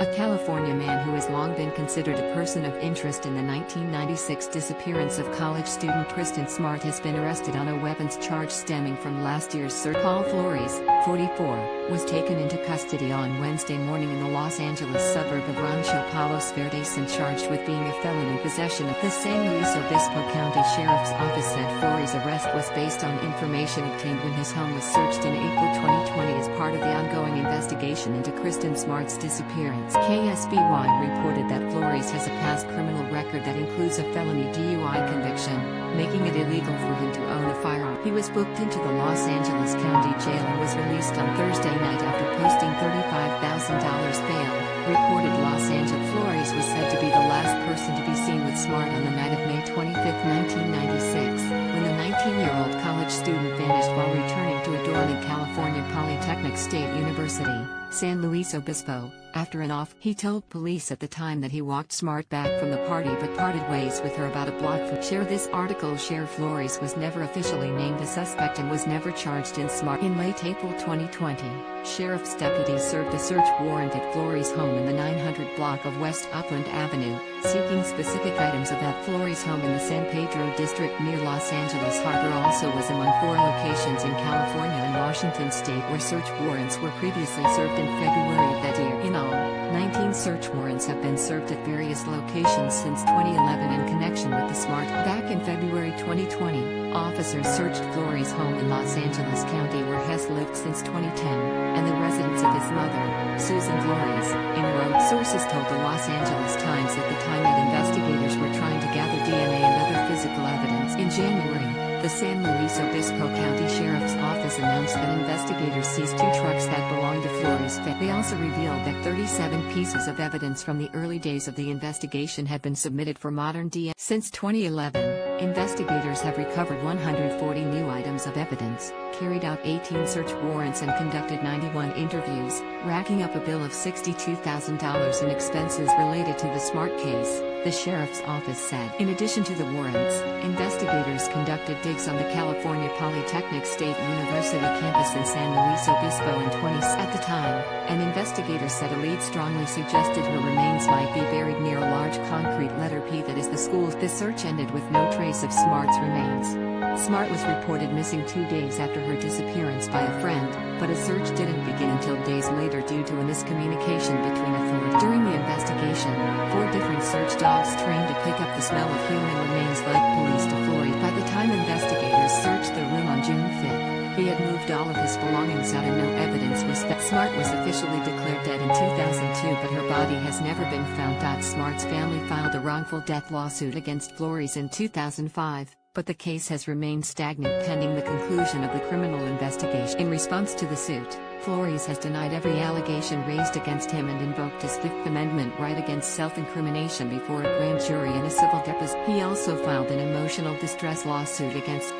A California man who has long been considered a person of interest in the 1996 disappearance of college student Kristin Smart has been arrested on a weapons charge stemming from last year's search. Paul Flores, 44, was taken into custody on Wednesday morning in the Los Angeles suburb of Rancho Palos Verdes and charged with being a felon in possession of the San Luis Obispo County Sheriff's Office said Flores' arrest was based on information obtained when his home was searched in April 2020 as part of the ongoing investigation into Kristin Smart's disappearance. KSBY reported that Flores has a past criminal record that includes a felony DUI conviction, making it illegal for him to own a firearm. He was booked into the Los Angeles County Jail and was released on Thursday night after posting $35,000 bail, reported Los Angeles. Flores was said to be the last person to be seen with Smart on the night of May 25, 1996, when the 19-year-old college student vanished while returning to a dorm in California Polytechnic State University, San Luis Obispo. After an off, he told police at the time that he walked Smart back from the party but parted ways with her about a block from. Share this article. Share Flores was never officially named a suspect and was never charged in Smart. In late April 2020, sheriff's deputies served a search warrant at Flores' home in the 900 block of West Upland Avenue, seeking specific items about Flores' home in the San Pedro district near Los Angeles Harbor. Also was among 4 locations in California and Washington state where search warrants were previously served in February of that year. In all, 19 search warrants have been served at various locations since 2011 in connection with the Smart. Back in February 2020, officers searched Flores' home in Los Angeles County where Hess lived since 2010, and the residence of his mother, Susan Flores, in Rome. Sources told the Los Angeles Times at the time that investigators were trying to gather DNA and other physical evidence. In January, the San Luis Obispo County Sheriff's Office announced that investigators seized 2 trucks that belonged to Flores. They also revealed that 37 pieces of evidence from the early days of the investigation had been submitted for modern DNA. Since 2011, investigators have recovered 140 new items of evidence, carried out 18 search warrants and conducted 91 interviews, racking up a bill of $62,000 in expenses related to the Smart case, the sheriff's office said. In addition to the warrants, investigators conducted digs on the California Polytechnic State University campus in San Luis Obispo in 20. At the time, an investigator said a lead strongly suggested her remains might be buried near a large concrete letter P that is the school's. The search ended with no trace of Smart's remains. Smart was reported missing 2 days after her disappearance by a friend, but a search didn't begin until days later due to a miscommunication between authorities. During the investigation, 4 different search dogs trained to pick up the smell of human remains led police to Flores. By the time investigators searched the room on June 5, he had moved all of his belongings out and no evidence was found. Smart was officially declared dead in 2002 but her body has never been found. Smart's family filed a wrongful death lawsuit against Flores in 2005. But the case has remained stagnant pending the conclusion of the criminal investigation. In response to the suit, Flores has denied every allegation raised against him and invoked his Fifth Amendment right against self-incrimination before a grand jury in a civil deposition. He also filed an emotional distress lawsuit against